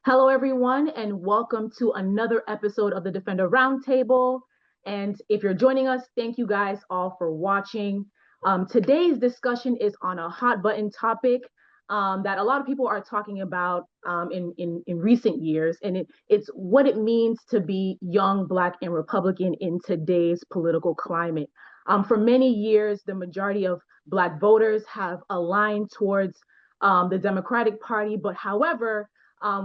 Hello, everyone, and welcome to another episode of the Defender Roundtable. And if you're joining us, thank you guys all for watching. Today's discussion is on a hot button topic that a lot of people are talking about in recent years, and it's what it means to be young, Black, and Republican in today's political climate. For many years, the majority of Black voters have aligned towards the Democratic Party, but however,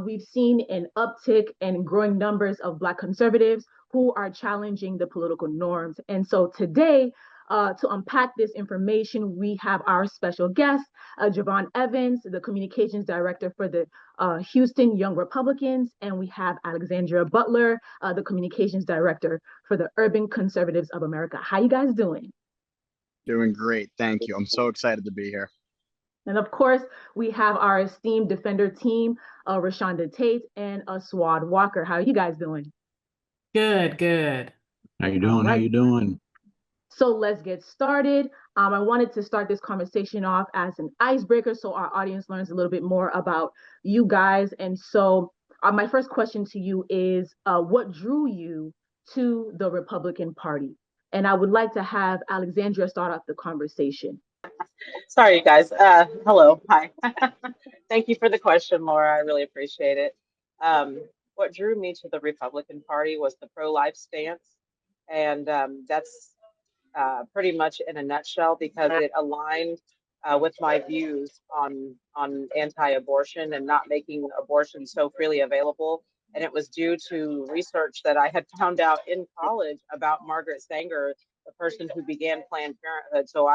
we've seen an uptick and growing numbers of Black conservatives who are challenging the political norms. And so today, to unpack this information, we have our special guest, Javon Evans, the communications director for the Houston Young Republicans, and we have Alexandria Butler, the communications director for the Urban Conservatives of America. How you guys doing? Doing great. Thank you. I'm so excited to be here. And of course, we have our esteemed Defender team, Rashonda Tate and Swad Walker. How are you guys doing? Good, good. How you doing? How you doing? So let's get started. I wanted to start this conversation off as an icebreaker so our audience learns a little bit more about you guys. And so my first question to you is, what drew you to the Republican Party? And I would like to have Alexandria start off the conversation. Sorry, you guys. Hello. Hi. Thank you for the question, Laura. I really appreciate it. What drew me to the Republican Party was the pro-life stance. And that's pretty much in a nutshell because it aligned with my views on anti-abortion and not making abortion so freely available. And it was due to research that I had found out in college about Margaret Sanger, the person who began Planned Parenthood. So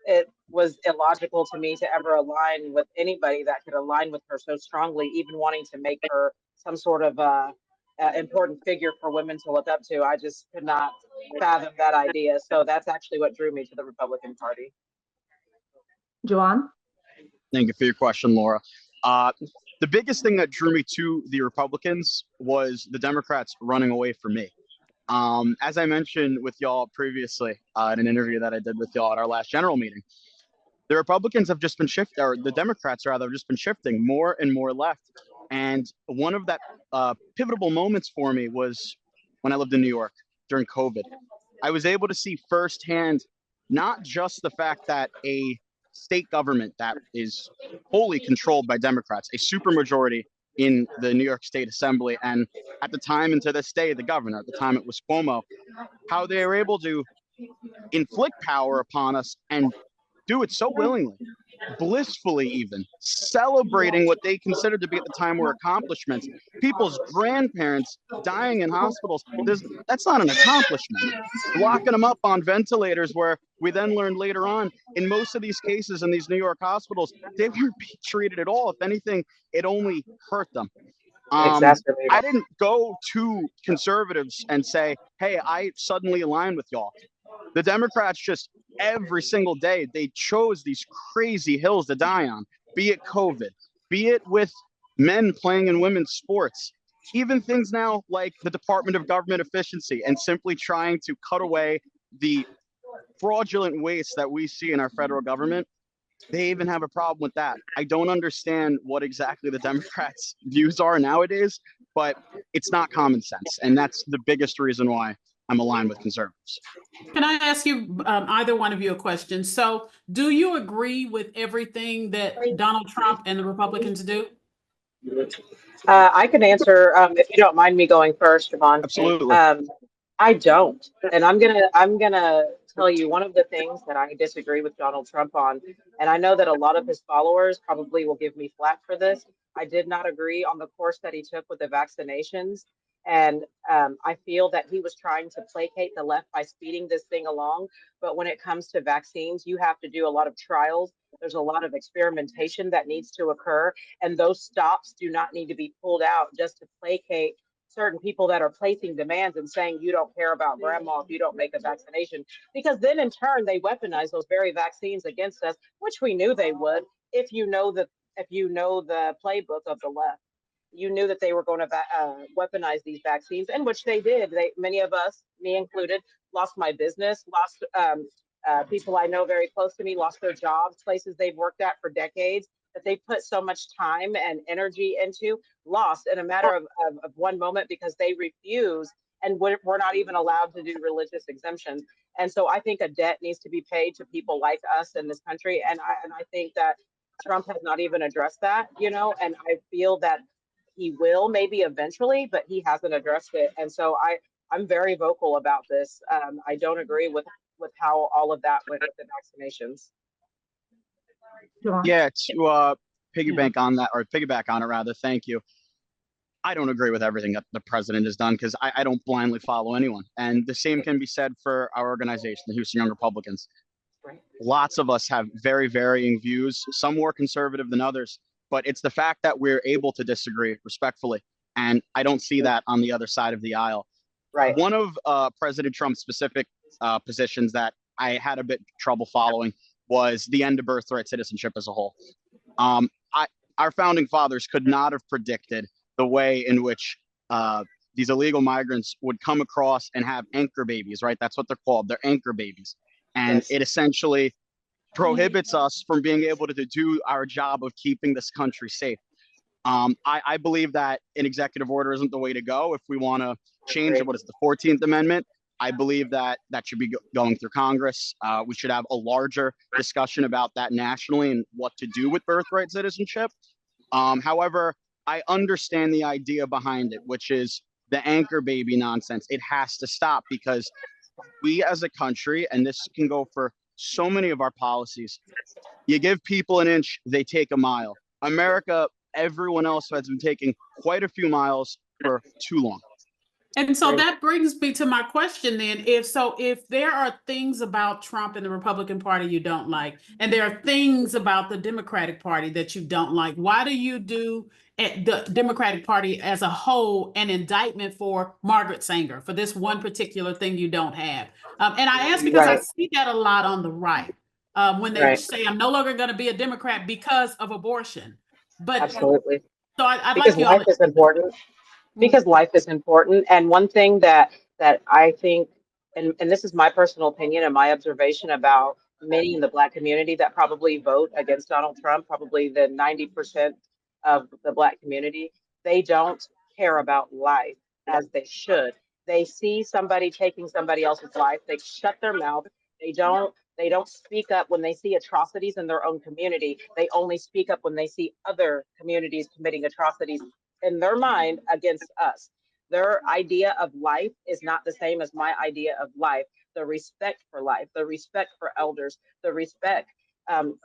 it was illogical to me to ever align with anybody that could align with her so strongly, even wanting to make her some sort of important figure for women to look up to. I just could not fathom that idea. So that's actually what drew me to the Republican Party. Joanne? Thank you for your question, Laura. The biggest thing that drew me to the Republicans was the Democrats running away from me. As I mentioned with y'all previously in an interview that I did with y'all at our last general meeting, the Republicans have just been shifting, or the Democrats rather, have just been shifting more and more left. And one of that pivotal moments for me was when I lived in New York during COVID. I was able to see firsthand not just the fact that a state government that is wholly controlled by Democrats, a supermajority in the New York State Assembly, and at the time and to this day, the governor, at the time it was Cuomo, how they were able to inflict power upon us and do it so willingly, blissfully even, celebrating what they considered to be at the time were accomplishments. People's grandparents dying in hospitals, that's not an accomplishment. Locking them up on ventilators, where we then learned later on, in most of these cases in these New York hospitals, they weren't being treated at all. If anything, it only hurt them. I didn't go to conservatives and say, hey, I suddenly align with y'all. The Democrats just every single day, they chose these crazy hills to die on, be it COVID, be it with men playing in women's sports, even things now like the Department of Government Efficiency and simply trying to cut away the fraudulent waste that we see in our federal government. They even have a problem with that. I don't understand what exactly the Democrats' views are nowadays, but it's not common sense. And that's the biggest reason why I'm aligned with conservatives. Can I ask you, either one of you, a question? So do you agree with everything that Donald Trump and the Republicans do? I can answer if you don't mind me going first, Javon. Absolutely. I don't. And I'm gonna tell you one of the things that I disagree with Donald Trump on, and I know that a lot of his followers probably will give me flack for this. I did not agree on the course that he took with the vaccinations. And I feel that he was trying to placate the left by speeding this thing along. But when it comes to vaccines, you have to do a lot of trials. There's a lot of experimentation that needs to occur. And those stops do not need to be pulled out just to placate certain people that are placing demands and saying you don't care about grandma if you don't make a vaccination. Because then in turn, they weaponize those very vaccines against us, which we knew they would if you know the playbook of the left. You knew that they were going to weaponize these vaccines, and which they did. Many of us, me included, lost my business, lost people I know very close to me, lost their jobs, places they've worked at for decades, that they put so much time and energy into, lost in a matter of one moment because they refuse, and we're not even allowed to do religious exemptions. And so I think a debt needs to be paid to people like us in this country. And I think that Trump has not even addressed that, you know, and I feel that he will maybe eventually, but he hasn't addressed it. And so I'm very vocal about this. I don't agree with how all of that went with the vaccinations. Yeah, to piggyback on that, or piggyback on it rather, thank you. I don't agree with everything that the president has done because I don't blindly follow anyone. And the same can be said for our organization, the Houston Young Republicans. Right. Lots of us have very varying views, some more conservative than others, but it's the fact that we're able to disagree respectfully. And I don't see that on the other side of the aisle. Right. One of President Trump's specific positions that I had a bit trouble following was the end of birthright citizenship as a whole. Our founding fathers could not have predicted the way in which these illegal migrants would come across and have anchor babies, right? That's what they're called. They're anchor babies. And Yes. it essentially prohibits us from being able to do our job of keeping this country safe. I believe that an executive order isn't the way to go if we want to change what is the 14th Amendment. I believe that should be going through Congress. We should have a larger discussion about that nationally and what to do with birthright citizenship. However, I understand the idea behind it, which is the anchor baby nonsense. It has to stop because we as a country, and this can go for so many of our policies, you give people an inch, they take a mile. America, everyone else has been taking quite a few miles for too long. And so that brings me to my question then. If there are things about Trump and the Republican Party you don't like, and there are things about the Democratic Party that you don't like, why do you do the Democratic Party as a whole an indictment for Margaret Sanger for this one particular thing you don't have? And I ask because I see that a lot on the right when they say, I'm no longer going to be a Democrat because of abortion. But absolutely. So I'd because like life is important. Because life is important. And one thing that I think, and this is my personal opinion and my observation about many in the Black community that probably vote against Donald Trump, probably the 90% of the Black community, they don't care about life as they should. They see somebody taking somebody else's life, they shut their mouth. They don't speak up when they see atrocities in their own community. They only speak up when they see other communities committing atrocities in their mind against us. Their idea of life is not the same as my idea of life. The respect for life, the respect for elders, the respect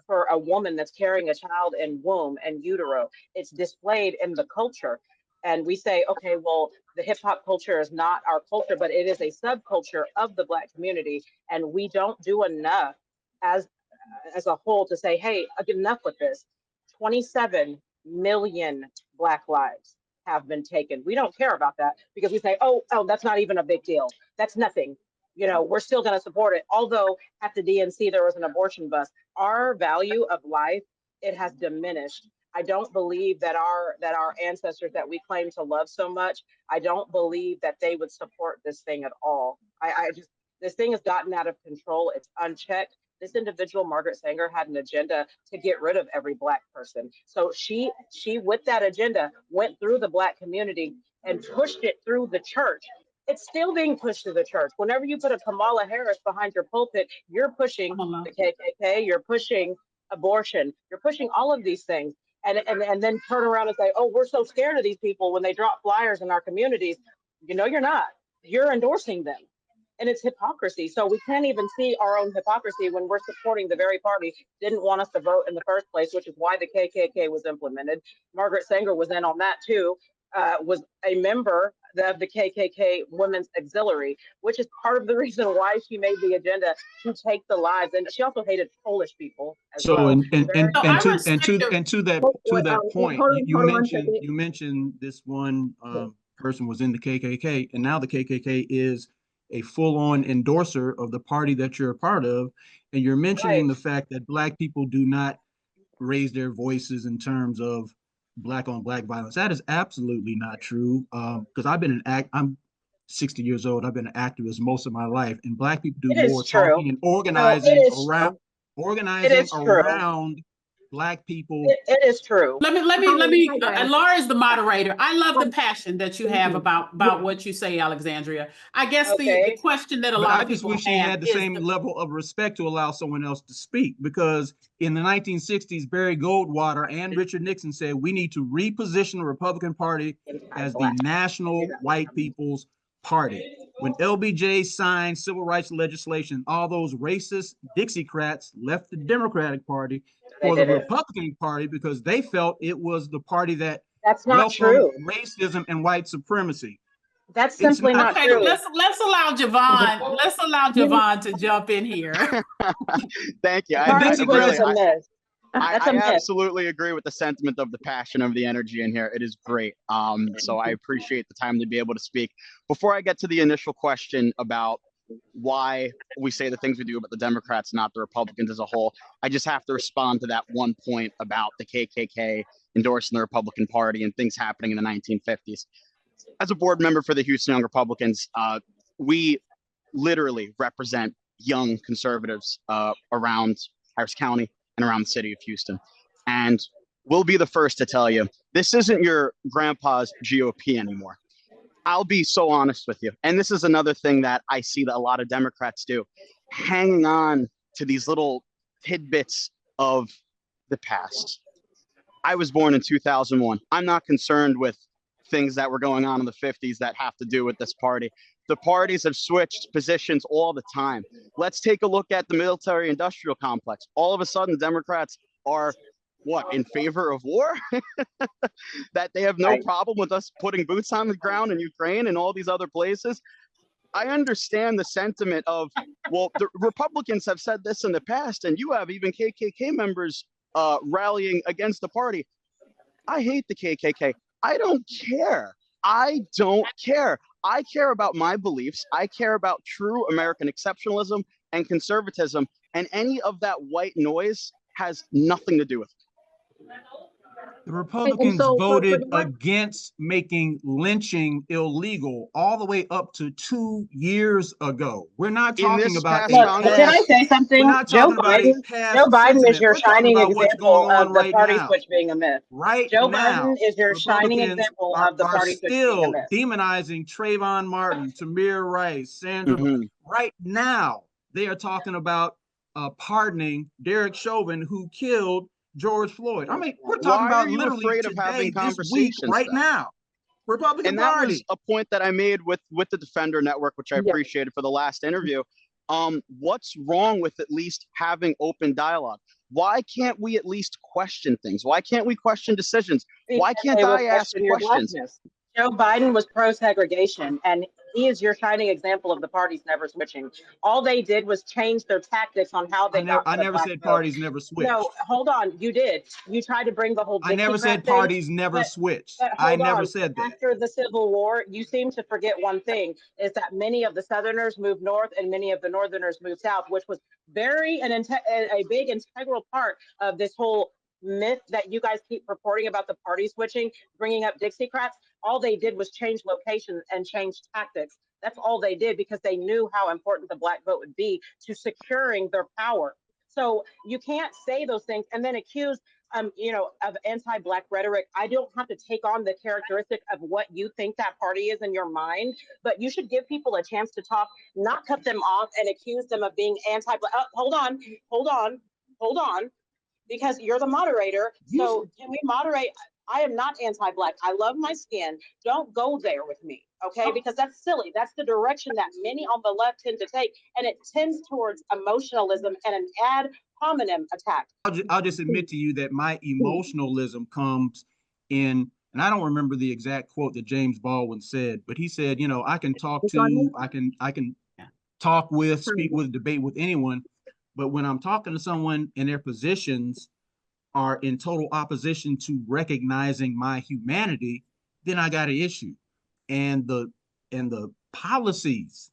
for a woman that's carrying a child in womb and utero. It's displayed in the culture. And we say, okay, well, the hip hop culture is not our culture, but it is a subculture of the Black community. And we don't do enough as a whole to say, hey, enough with this. 27 million Black lives have been taken. We don't care about that because we say, oh, that's not even a big deal. That's nothing. You know, we're still going to support it. Although at the DNC, there was an abortion bus. Our value of life, it has diminished. I don't believe that our ancestors that we claim to love so much, I don't believe that they would support this thing at all. This thing has gotten out of control. It's unchecked. This individual, Margaret Sanger, had an agenda to get rid of every Black person. So she with that agenda, went through the Black community and pushed it through the church. It's still being pushed through the church. Whenever you put a Kamala Harris behind your pulpit, you're pushing the KKK, you're pushing abortion, you're pushing all of these things. And then turn around and say, oh, we're so scared of these people when they drop flyers in our communities. You know, you're not. You're endorsing them. And it's hypocrisy. So we can't even see our own hypocrisy when we're supporting the very party didn't want us to vote in the first place, which is why the KKK was implemented. Margaret Sanger was in on that too, was a member of the KKK Women's Auxiliary, which is part of the reason why she made the agenda to take the lives. And she also hated Polish people as well. And to that point, you mentioned this one person was in the KKK, and now the KKK is a full-on endorser of the party that you're a part of, and you're mentioning the fact that Black people do not raise their voices in terms of Black on Black violence. That is absolutely not true. Because I'm 60 years old. I've been an activist most of my life, and Black people do more talking and organizing around Black people. It is true. Let me, Laura is the moderator. I love the passion that you have about what you say, Alexandria. I guess the question that a lot of people have is, I just wish she had the same level of respect to allow someone else to speak, because in the 1960s, Barry Goldwater and Richard Nixon said, we need to reposition the Republican Party as the national white people's party. When LBJ signed civil rights legislation, all those racist Dixiecrats left the Democratic Party for the Republican Party because they felt it was the party that welcomed racism and white supremacy. That's simply not true. Let's allow Javon. Let's allow Javon to jump in here. Thank you. I absolutely agree with the sentiment of the passion of the energy in here. It is great. So I appreciate the time to be able to speak. Before I get to the initial question about why we say the things we do about the Democrats, not the Republicans as a whole, I just have to respond to that one point about the KKK endorsing the Republican Party and things happening in the 1950s. As a board member for the Houston Young Republicans, we literally represent young conservatives around Harris County and around the city of Houston. And we'll be the first to tell you, this isn't your grandpa's GOP anymore. I'll be so honest with you. And this is another thing that I see that a lot of Democrats do, hanging on to these little tidbits of the past. I was born in 2001. I'm not concerned with things that were going on in the 50s that have to do with this party. The parties have switched positions all the time. Let's take a look at the military industrial complex. All of a sudden, Democrats are in favor of war? That they have no problem with us putting boots on the ground in Ukraine and all these other places. I understand the sentiment of, well, the Republicans have said this in the past, and you have even KKK members rallying against the party. I hate the KKK. I don't care. I don't care. I care about my beliefs. I care about true American exceptionalism and conservatism, and any of that white noise has nothing to do with it. The Republicans voted against making lynching illegal all the way up to 2 years ago. We're not talking about can I say something? Joe Biden is your shining example of the party switch being a myth. Joe Biden is your shining example of the party switch being a myth. Demonizing Trayvon Martin, Tamir Rice, Sandra. Right now, they are talking about pardoning Derek Chauvin, who killed George Floyd. I mean, we're talking about literally today, this week, right now. Republican Party. That was a point that I made with the Defender Network, which I appreciated for the last interview. What's wrong with at least having open dialogue? Why can't we at least question things? Why can't we question decisions? Why can't I ask questions? Joe Biden was pro-segregation, and he is your shining example of the parties never switching. All they did was change their tactics on how they got. I never said parties never switched. No, hold on, you did. You tried to bring the whole. I never said parties never switched. I never said that. After the Civil War, you seem to forget one thing: is that many of the Southerners moved north and many of the Northerners moved south, which was a big integral part of this whole myth that you guys keep reporting about the party switching, bringing up Dixiecrats. All they did was change locations and change tactics. That's all they did, because they knew how important the Black vote would be to securing their power. So you can't say those things and then accuse of anti-Black rhetoric. I don't have to take on the characteristic of what you think that party is in your mind, but you should give people a chance to talk, not cut them off and accuse them of being anti-Black. Hold on, because you're the moderator. So can we moderate? I am not anti-Black. I love my skin. Don't go there with me, okay? Because that's silly. That's the direction that many on the left tend to take, and it tends towards emotionalism and an ad hominem attack. I'll just admit to you that my emotionalism comes in, and I don't remember the exact quote that James Baldwin said, but he said, I can talk to, I can talk with, speak with, debate with anyone, but when I'm talking to someone and their positions are in total opposition to recognizing my humanity, then I got an issue. And the policies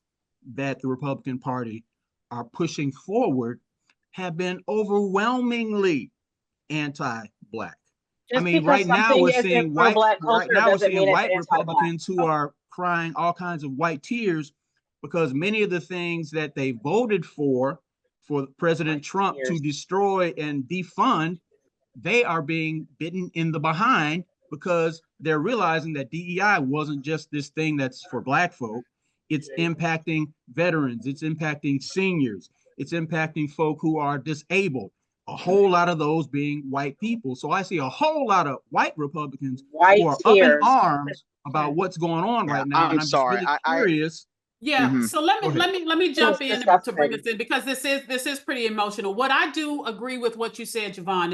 that the Republican Party are pushing forward have been overwhelmingly anti-Black. I mean, right now we're seeing white Republicans who are crying all kinds of white tears because many of the things that they voted for President Trump to destroy and defund they are being bitten in the behind because they're realizing that DEI wasn't just this thing that's for Black folk. It's impacting veterans. It's impacting seniors. It's impacting folk who are disabled. A whole lot of those being white people. So I see a whole lot of white Republicans who are up in arms about what's going on right now. I'm and I'm sorry. just really curious. Yeah, so let me jump in to bring us in, because this is pretty emotional. What I do agree with what you said, Javon,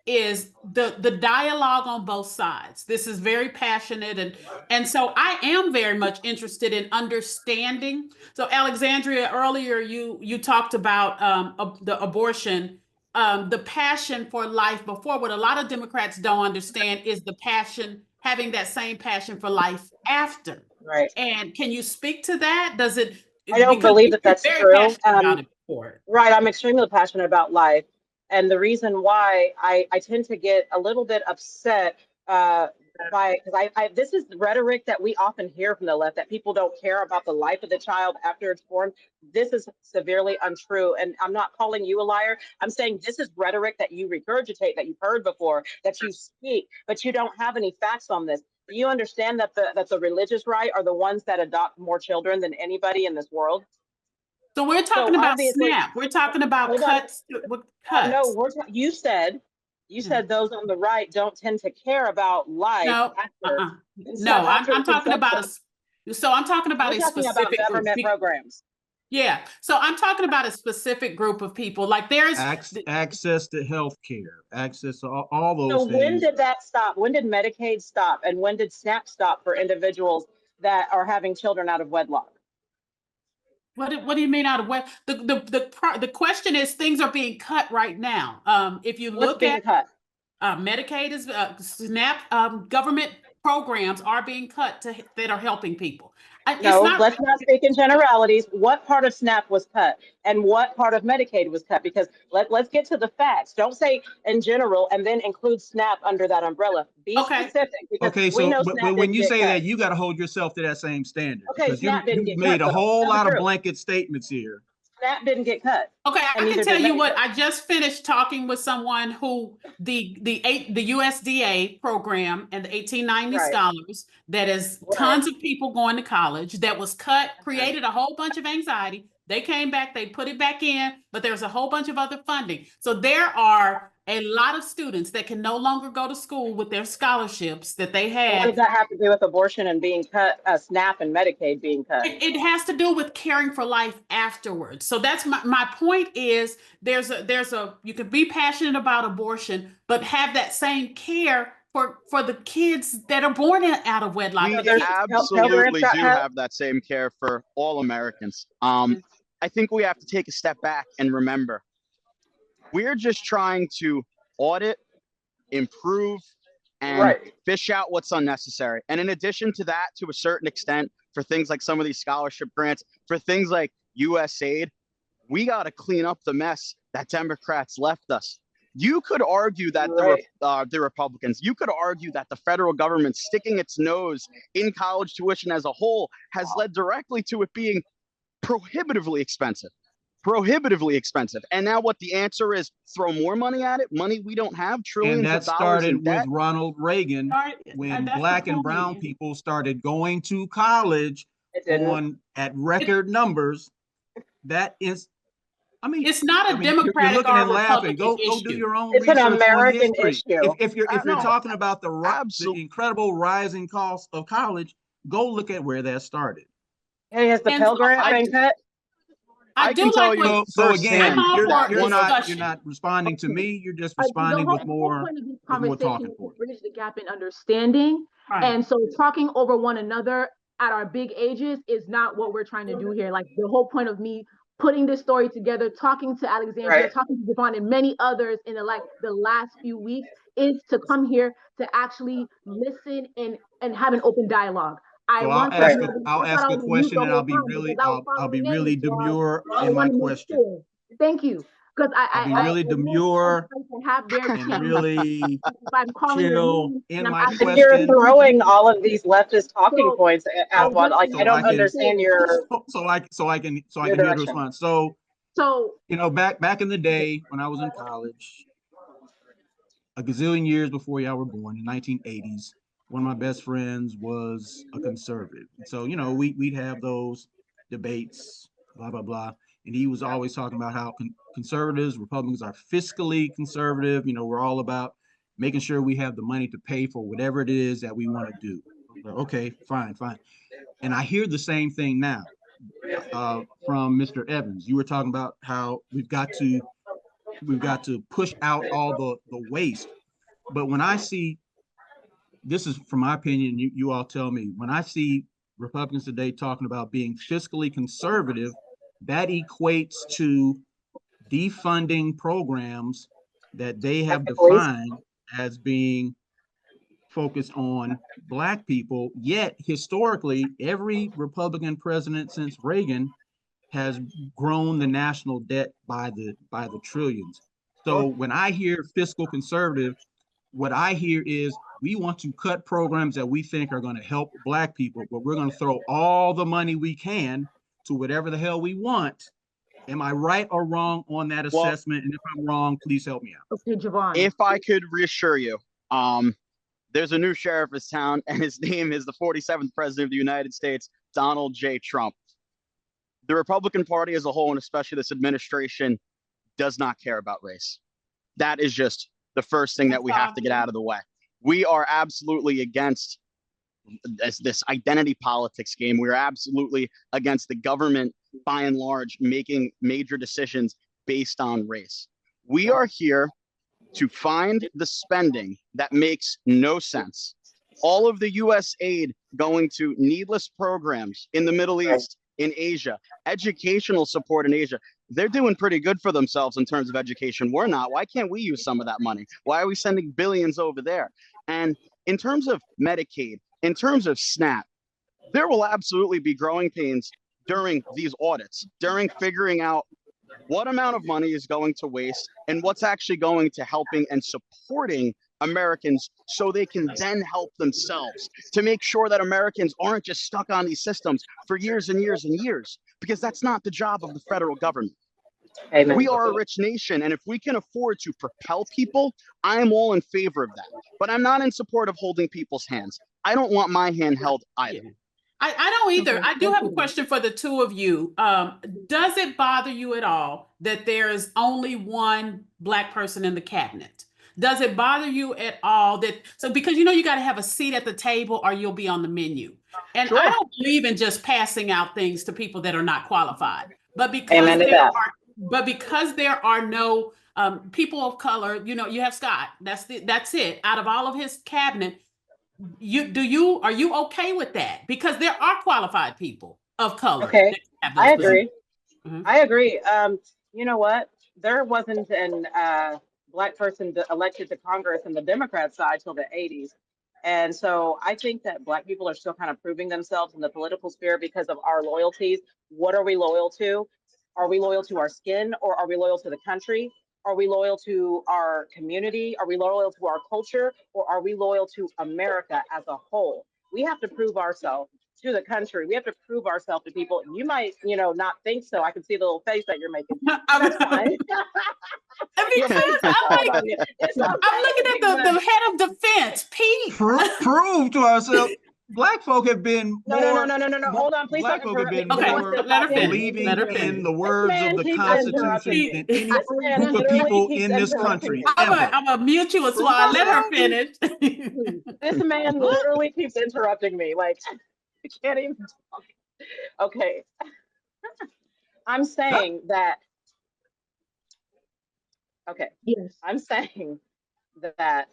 is the dialogue on both sides. This is very passionate, and so I am very much interested in understanding. So Alexandria, earlier you talked about the abortion, the passion for life before. What a lot of Democrats don't understand is the passion, having that same passion for life after. Right. And can you speak to that? Does it? I don't believe that that's very true. passionate about it before. Right. I'm extremely passionate about life. And the reason why I tend to get a little bit upset because this is rhetoric that we often hear from the left, that people don't care about the life of the child after it's born. This is severely untrue. And I'm not calling you a liar. I'm saying this is rhetoric that you regurgitate, that you've heard before, that you speak, but you don't have any facts on this. Do you understand that the religious right are the ones that adopt more children than anybody in this world? So we're talking about SNAP. We're talking about cuts. No, you said those on the right don't tend to care about life. No, no, I'm talking about I'm talking about a specific government programs. Yeah, so I'm talking about a specific group of people. Like there's access to health care, access to all those things. So when did that stop? When did Medicaid stop? And when did SNAP stop for individuals that are having children out of wedlock? What do you mean out of wedlock? The question is, things are being cut right now. If you look at Medicaid is SNAP, government programs are being cut that are helping people. Let's not speak in generalities. What part of SNAP was cut and what part of Medicaid was cut? Because let's get to the facts. Don't say in general and then include SNAP under that umbrella. Be specific. Okay, so but when you say that, you got to hold yourself to that same standard. Okay, because you made a whole lot of blanket statements here. SNAP didn't get cut. Okay, I can tell you what. I just finished talking with someone who the USDA program and the 1890 scholars, that is tons of people going to college, that was cut, created a whole bunch of anxiety. They came back, they put it back in, but there's a whole bunch of other funding. So there are a lot of students that can no longer go to school with their scholarships that they had. What does that have to do with abortion and being cut, SNAP and Medicaid being cut? It has to do with caring for life afterwards. So that's my point is there's a you can be passionate about abortion, but have that same care for the kids that are born out of wedlock. We absolutely do have that same care for all Americans. I think we have to take a step back and remember, we're just trying to audit, improve, and fish out what's unnecessary. And in addition to that, to a certain extent, for things like some of these scholarship grants, for things like USAID, we got to clean up the mess that Democrats left us. You could argue that the Republicans, you could argue that the federal government sticking its nose in college tuition as a whole has led directly to it being prohibitively expensive. And now what the answer is, throw more money at it, money we don't have, trillions of dollars in debt. And that started with Ronald Reagan, when Black and brown people started going to college at record numbers. That is, I mean, it's not a Democratic you're looking or and laughing. Go do your own research. It's an American issue. If you're talking about the incredible rising cost of college, go look at where that started. Hey, has the Pell Grant been cut? I do tell like you. So again, you're not responding to me. You're just responding with more talking points. Bridge the gap in understanding, and so talking over one another at our big ages is not what we're trying to do here. Like the whole point of me putting this story together, talking to Alexandria, talking to Devon and many others in the last few weeks, is to come here to actually listen and have an open dialogue. I'll ask a question, and I'll be really demure in my question. Thank you, because I'll be really demure and really chill in my question. You're throwing all of these leftist talking points at one. Like I don't understand your. So I can hear the response. So back in the day when I was in college, a gazillion years before y'all were born, in 1980s, one of my best friends was a conservative. So, you know, we'd have those debates, blah, blah, blah. And he was always talking about how conservatives, Republicans are fiscally conservative. You know, we're all about making sure we have the money to pay for whatever it is that we want to do. Okay, fine. And I hear the same thing now from Mr. Evans. You were talking about how we've got to push out all the waste. But when I see, this is from my opinion, you all tell me, when I see Republicans today talking about being fiscally conservative, that equates to defunding programs that they have defined as being focused on Black people. Yet historically, every Republican president since Reagan has grown the national debt by the trillions. So when I hear fiscal conservative, what I hear is we want to cut programs that we think are going to help Black people, but we're going to throw all the money we can to whatever the hell we want. Am I right or wrong on that assessment? And if I'm wrong, please help me out. Okay, Javon. If I could reassure you, there's a new sheriff in town, and his name is the 47th president of the United States, Donald J. Trump. The Republican Party as a whole, and especially this administration, does not care about race. That is just the first thing that we have to get out of the way. We are absolutely against this identity politics game. We're absolutely against the government, by and large, making major decisions based on race. We are here to find the spending that makes no sense. All of the U.S. aid going to needless programs in the Middle East, in Asia, educational support in Asia. They're doing pretty good for themselves in terms of education. We're not. Why can't we use some of that money? Why are we sending billions over there? And in terms of Medicaid, in terms of SNAP, there will absolutely be growing pains during these audits, during figuring out what amount of money is going to waste and what's actually going to helping and supporting Americans so they can then help themselves, to make sure that Americans aren't just stuck on these systems for years and years and years, because that's not the job of the federal government. Amen. We are a rich nation, and if we can afford to propel people, I am all in favor of that. But I'm not in support of holding people's hands. I don't want my hand held either. I don't either. I do have a question for the two of you. Does it bother you at all that there is only one Black person in the cabinet? Does it bother you at all that, so because you know you got to have a seat at the table or you'll be on the menu. And sure. I don't believe in just passing out things to people that are not qualified. But because there are no people of color, you know, you have Scott. That's it. Out of all of his cabinet, are you okay with that? Because there are qualified people of color. Okay, I agree. I agree. You know what? There wasn't an Black person elected to Congress in the Democrat side till the 80s. And so I think that Black people are still kind of proving themselves in the political sphere because of our loyalties. What are we loyal to? Are we loyal to our skin, or are we loyal to the country? Are we loyal to our community? Are we loyal to our culture? Or are we loyal to America as a whole? We have to prove ourselves to the country. We have to prove ourselves to people. You might, not think so. I can see the little face that you're making. That's fine. I'm looking at the head of defense, Pete. Prove to ourselves. Black folk have been no. Hold on, please. Black folk have been more believing in the words of the Constitution than any group of people in this country. I'm gonna mute you as well. Let her finish. This man literally keeps interrupting me. Like, I can't even talk. Okay. I'm saying that. Okay. Yes. I'm saying that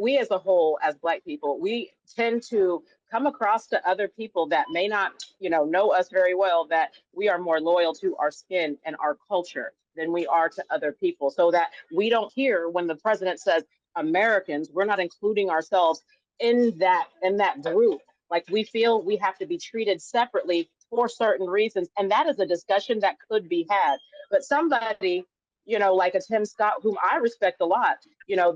we as a whole, as Black people, we tend to come across to other people that may not, know us very well, that we are more loyal to our skin and our culture than we are to other people. So that we don't hear when the president says Americans, we're not including ourselves in that group. Like, we feel we have to be treated separately for certain reasons. And that is a discussion that could be had. But somebody, like a Tim Scott, whom I respect a lot,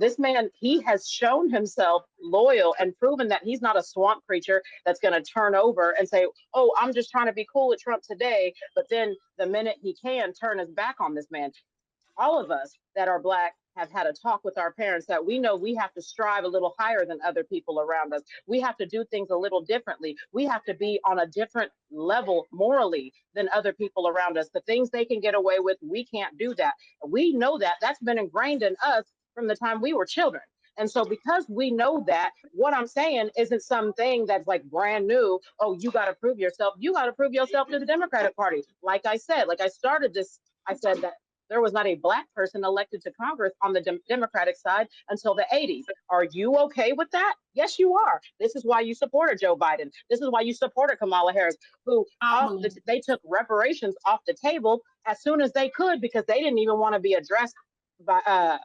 this man, he has shown himself loyal and proven that he's not a swamp creature that's going to turn over and say, oh, I'm just trying to be cool with Trump today. But then the minute he can, turn his back on this man. All of us that are Black have had a talk with our parents that we know we have to strive a little higher than other people around us. We have to do things a little differently. We have to be on a different level morally than other people around us. The things they can get away with, we can't do that. We know that. That's been ingrained in us from the time we were children. And so because we know that, what I'm saying isn't something that's like brand new. Oh, you got to prove yourself. You got to prove yourself to the Democratic Party. Like I said, like I started this, I said that there was not a Black person elected to Congress on the Democratic side until the 80s. Are you okay with that? Yes, you are. This is why you supported Joe Biden. This is why you supported Kamala Harris, who they took reparations off the table as soon as they could because they didn't even want to be addressed by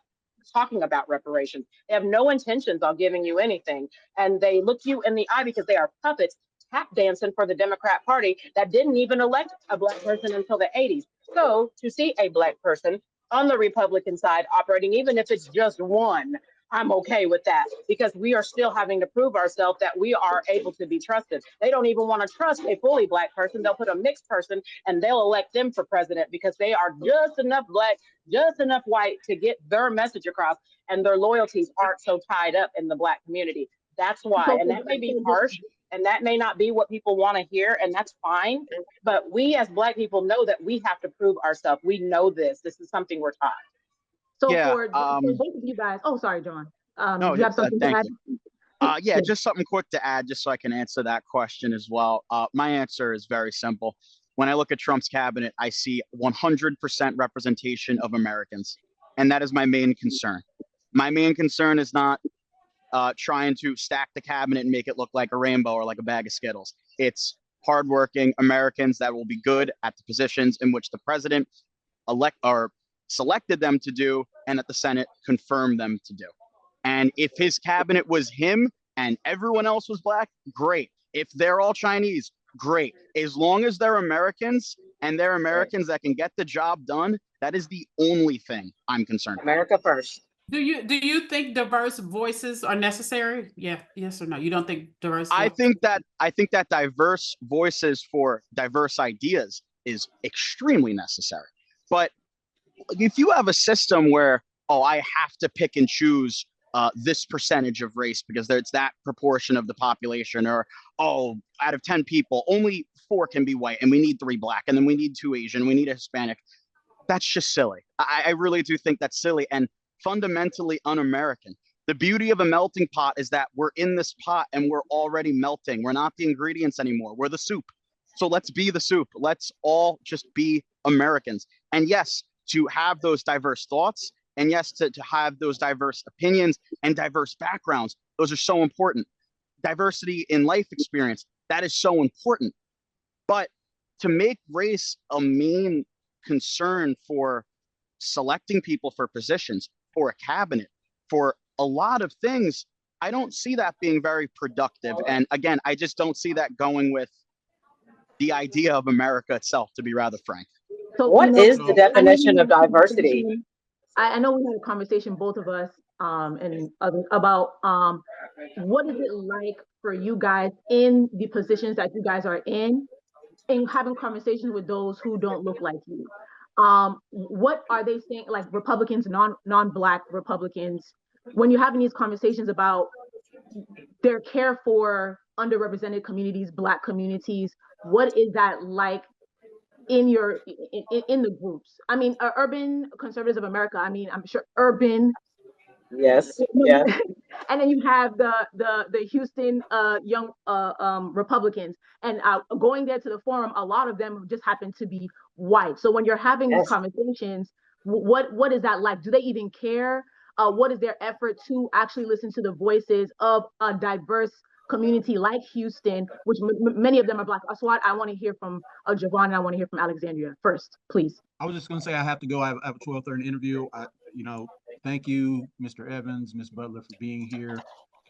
talking about reparations. They have no intentions on giving you anything. And they look you in the eye because they are puppets tap dancing for the Democrat Party that didn't even elect a Black person until the 80s. So to see a Black person on the Republican side operating, even if it's just one, I'm okay with that because we are still having to prove ourselves that we are able to be trusted. They don't even want to trust a fully Black person. They'll put a mixed person and they'll elect them for president because they are just enough Black, just enough white to get their message across, and their loyalties aren't so tied up in the Black community. That's why. And that may be harsh and that may not be what people want to hear, and that's fine. But we as Black people know that we have to prove ourselves. We know this. This is something we're taught. So for both of you guys, oh, sorry, John. No, you have something to add? Yeah, just something quick to add, just so I can answer that question as well. My answer is very simple. When I look at Trump's cabinet, I see 100% representation of Americans, and that is my main concern. My main concern is not trying to stack the cabinet and make it look like a rainbow or like a bag of Skittles. It's hardworking Americans that will be good at the positions in which the president selected them to do, and that the Senate confirmed them to do. And if his cabinet was him and everyone else was Black, great. If they're all Chinese, great. As long as they're Americans and they're Americans that can get the job done, that is the only thing I'm concerned about. America first. Do you think diverse voices are necessary? Yeah, yes or no? You don't think diverse? I think that diverse voices for diverse ideas is extremely necessary. But if you have a system where, oh, I have to pick and choose this percentage of race because it's that proportion of the population, or, oh, out of 10 people, only 4 can be white and we need 3 Black and then we need 2 Asian, we need a Hispanic. That's just silly. I really do think that's silly and fundamentally un-American. The beauty of a melting pot is that we're in this pot and we're already melting. We're not the ingredients anymore. We're the soup. So let's be the soup. Let's all just be Americans. And yes, to have those diverse thoughts, and yes, to have those diverse opinions and diverse backgrounds, those are so important. Diversity in life experience, that is so important. But to make race a main concern for selecting people for positions, for a cabinet, for a lot of things, I don't see that being very productive. And again, I just don't see that going with the idea of America itself, to be rather frank. So what is the definition of diversity? I know we had a conversation, both of us, and others, about what is it like for you guys in the positions that you guys are in and having conversations with those who don't look like you. What are they saying, like Republicans, non-Black Republicans, when you're having these conversations about their care for underrepresented communities, Black communities, what is that like in the groups? I mean, Urban Conservatives of America, I mean, I'm sure urban. Yes, yes. And then you have the Houston young Republicans, and going there to the forum, a lot of them just happen to be white. So when you're having these conversations, what is that like? Do they even care? What is their effort to actually listen to the voices of a diverse community like Houston, which many of them are Black? Aswad, I want to hear from Javon, and I want to hear from Alexandria first, please. I was just going to say I have to go. I have a 12:30 interview. Thank you, Mr. Evans, Ms. Butler, for being here.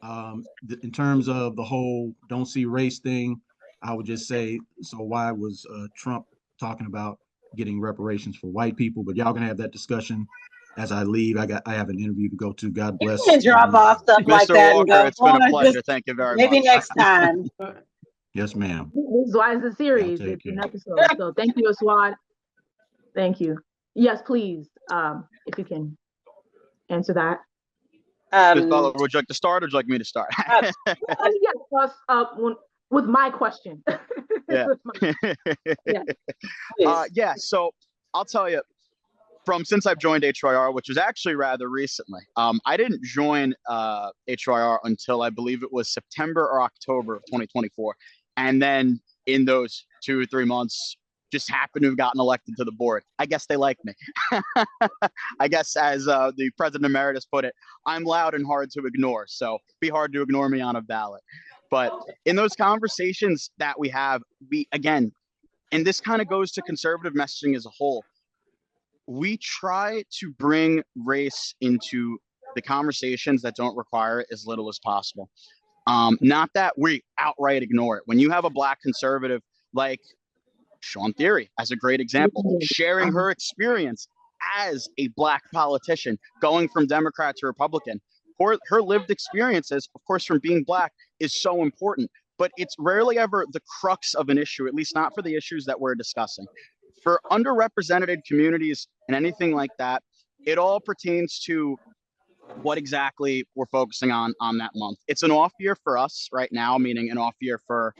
In terms of the whole don't see race thing, I would just say, so why was Trump talking about getting reparations for white people? But y'all gonna have that discussion as I leave. I have an interview to go to. God bless. You can drop off stuff like that. Walker, it's been a pleasure. Thank you very much. Maybe next time. Yes, ma'am. This is why it's a series. It's an episode. So thank you, Aswad. Thank you. Yes, please, if you can. answer that? Ms. Butler, would you like to start, or would you like me to start? Yes, with my question. Yeah. Yeah. So I'll tell you, since I've joined HYR, which was actually rather recently, I didn't join HYR until I believe it was September or October of 2024. And then in those 2 or 3 months, just happened to have gotten elected to the board. I guess they like me. I guess, as the president emeritus put it, I'm loud and hard to ignore. So be hard to ignore me on a ballot. But in those conversations that we have, again, and this kind of goes to conservative messaging as a whole, we try to bring race into the conversations that don't require it as little as possible. Not that we outright ignore it. When you have a Black conservative like Sean Theory, as a great example, sharing her experience as a Black politician, going from Democrat to Republican, her lived experiences, of course, from being Black, is so important. But it's rarely ever the crux of an issue, at least not for the issues that we're discussing. For underrepresented communities and anything like that, it all pertains to what exactly we're focusing on that month. It's an off year for us right now, meaning an off year for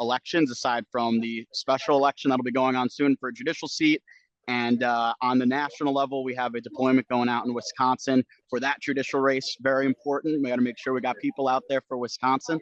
elections, aside from the special election that'll be going on soon for a judicial seat. And on the national level, we have a deployment going out in Wisconsin for that judicial race. Very important. We got to make sure we got people out there for Wisconsin.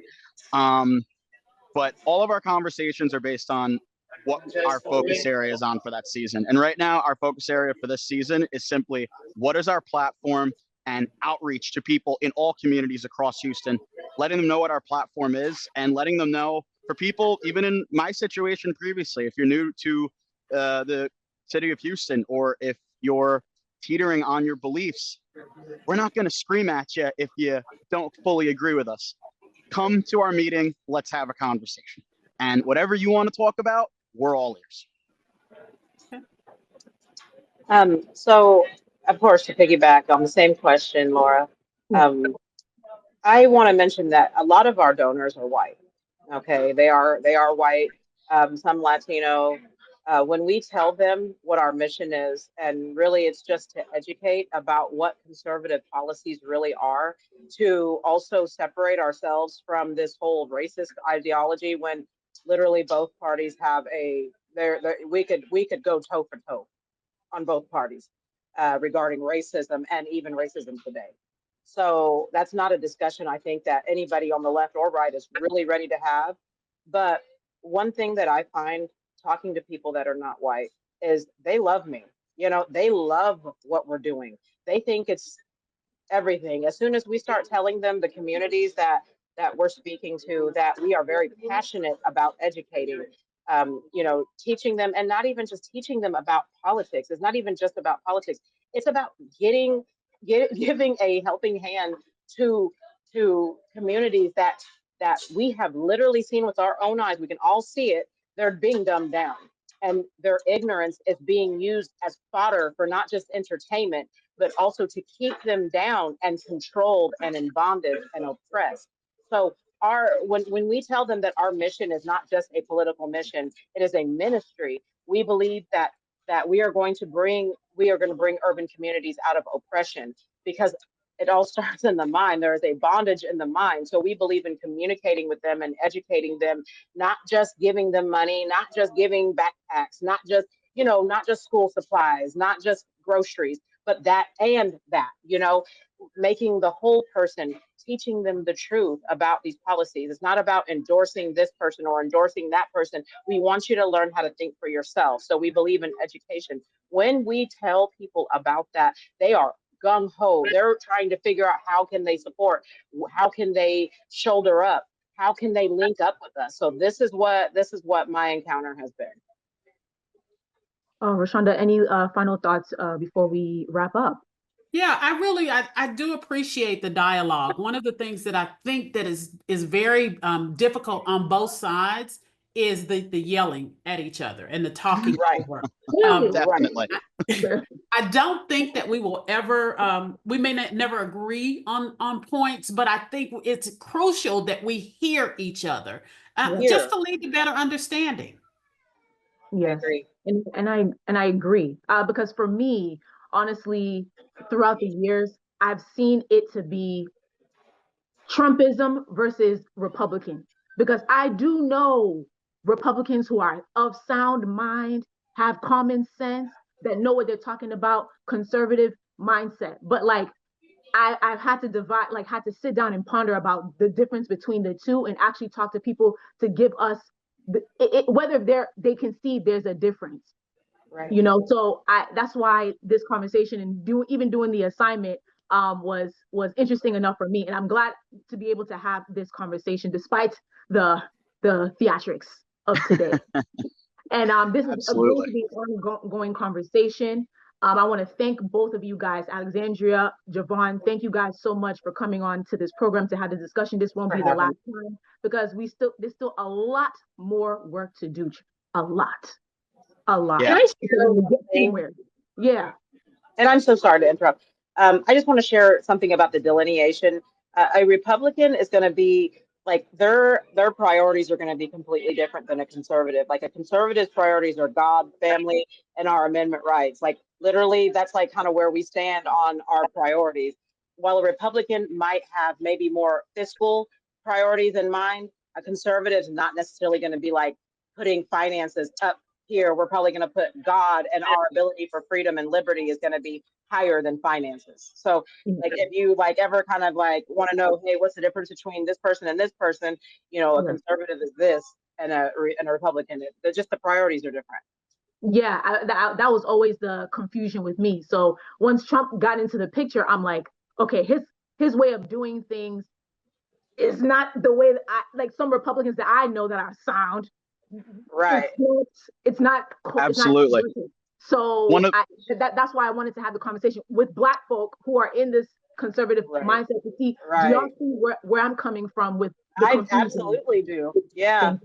But all of our conversations are based on what our focus area is on for that season. And right now, our focus area for this season is simply, what is our platform and outreach to people in all communities across Houston, letting them know what our platform is, and letting them know, for people, even in my situation previously, if you're new to the city of Houston, or if you're teetering on your beliefs, we're not going to scream at you if you don't fully agree with us. Come to our meeting, let's have a conversation. And whatever you want to talk about, we're all ears. So, of course, to piggyback on the same question, Laura, I want to mention that a lot of our donors are white. Okay, they are white, some Latino. When we tell them what our mission is, and really it's just to educate about what conservative policies really are, to also separate ourselves from this whole racist ideology, when literally both parties have we could go toe for toe on both parties regarding racism, and even racism today. So that's not a discussion I think that anybody on the left or right is really ready to have. But one thing that I find talking to people that are not white is they love me. You know, they love what we're doing. They think it's everything. As soon as we start telling them, the communities that we're speaking to, that we are very passionate about educating, teaching them, and not even just teaching them about politics. It's not even just about politics. It's about giving a helping hand to communities that we have literally seen with our own eyes. We can all see it. They're being dumbed down, and their ignorance is being used as fodder for not just entertainment, but also to keep them down and controlled and in bondage and oppressed. So when we tell them that our mission is not just a political mission, it is a ministry. We believe that we are going to bring urban communities out of oppression, because it all starts in the mind. There is a bondage in the mind. So we believe in communicating with them and educating them, not just giving them money, not just giving backpacks, not just school supplies, not just groceries, but that, making the whole person, teaching them the truth about these policies. It's not about endorsing this person or endorsing that person. We want you to learn how to think for yourself. So we believe in education. When we tell people about that, they are gung-ho. They're trying to figure out how can they support, how can they shoulder up, how can they link up with us. So this is what my encounter has been. Rashonda, any final thoughts before we wrap up? Yeah, I do appreciate the dialogue. One of the things that I think that is very difficult on both sides is the yelling at each other and the talking over. Definitely. I don't think that we will ever, we may never agree on points, but I think it's crucial that we hear each other just to lead to better understanding. Yes, and I agree, because for me, honestly, throughout the years, I've seen it to be Trumpism versus Republican, because I do know Republicans who are of sound mind, have common sense, that know what they're talking about, conservative mindset. But like I've had to divide, like had to sit down and ponder about the difference between the two and actually talk to people to give us whether they can see there's a difference. Right. You know, so that's why this conversation and even doing the assignment was interesting enough for me, and I'm glad to be able to have this conversation despite the theatrics of today. And this is going to be an ongoing conversation. I want to thank both of you guys, Alexandria, Javon. Thank you guys so much for coming on to this program to have the discussion. This won't be the last time, because there's still a lot more work to do. A lot. Yeah. Yeah. And I'm so sorry to interrupt. I just want to share something about the delineation. A Republican is going to be like their priorities are going to be completely different than a conservative. Like a conservative's priorities are God, family, and our amendment rights. Like literally, that's like kind of where we stand on our priorities. While a Republican might have maybe more fiscal priorities in mind, a conservative is not necessarily going to be like putting finances up here. We're probably going to put God and our ability for freedom and liberty is going to be higher than finances. So like if you like ever kind of like want to know, hey, what's the difference between this person and this person, you know, a conservative is this and a Republican, just the priorities are different. Yeah, that was always the confusion with me. So once Trump got into the picture, I'm like, okay, his way of doing things is not the way that like some Republicans that I know that are sound. Right. It's not absolutely. It's not so that's why I wanted to have the conversation with Black folk who are in this conservative mindset to see, do y'all see where I'm coming from with the I absolutely do. Yeah.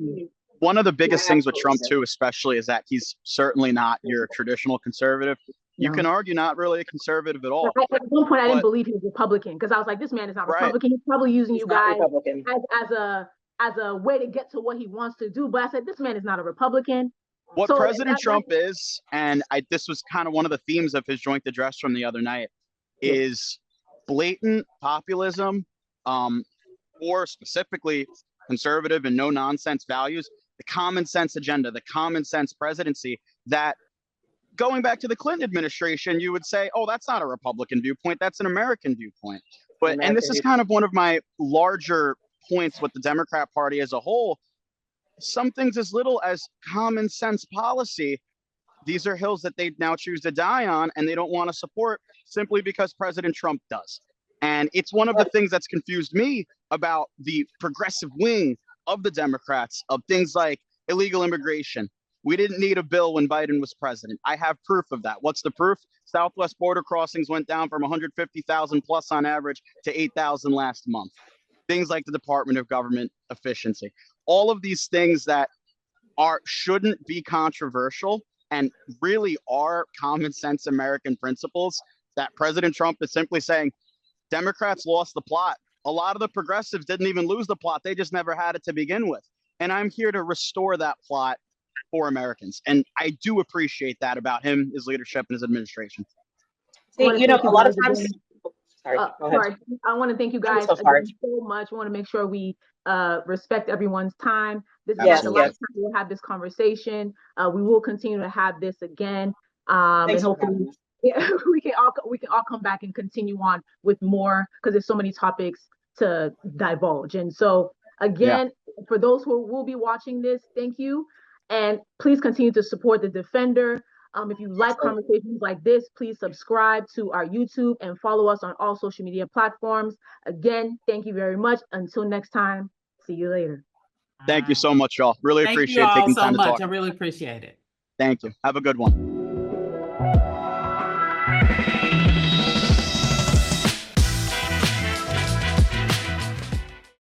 One of the biggest things with Trump too, especially, is that he's certainly not your traditional conservative. You can argue not really a conservative at all. At one point, I didn't believe he was Republican, because I was like, this man is not Republican. He's probably using you guys as a way to get to what he wants to do. But I said, this man is not a Republican. What President Trump is, and this was kind of one of the themes of his joint address from the other night, is blatant populism, or specifically conservative and no nonsense values, the common sense agenda, the common sense presidency that, going back to the Clinton administration, you would say, oh, that's not a Republican viewpoint, that's an American viewpoint. But and this is kind of one of my larger points with the Democrat Party as a whole. Some things as little as common sense policy, these are hills that they now choose to die on, and they don't want to support simply because President Trump does. And it's one of the things that's confused me about the progressive wing of the Democrats, of things like illegal immigration. We didn't need a bill when Biden was president. I have proof of that. What's the proof? Southwest border crossings went down from 150,000 plus on average to 8,000 last month. Things like the Department of Government Efficiency. All of these things that shouldn't be controversial and really are common sense American principles that President Trump is simply saying, Democrats lost the plot. A lot of the progressives didn't even lose the plot. They just never had it to begin with. And I'm here to restore that plot for Americans. And I do appreciate that about him, his leadership, and his administration. See, you know, a lot of times. Sorry, go ahead. I want to thank you guys so much. We want to make sure we respect everyone's time. This is not the last time we'll have this conversation. We will continue to have this again. And hopefully we can all come back and continue on with more, because there's so many topics to divulge. And so again, for those who will be watching this, thank you. And please continue to support the Defender. If you like conversations like this, please subscribe to our YouTube and follow us on all social media platforms. Again, thank you very much. Until next time, see you later. Thank you so much, y'all. Really appreciate taking time to talk. I really appreciate it. Thank you. Have a good one.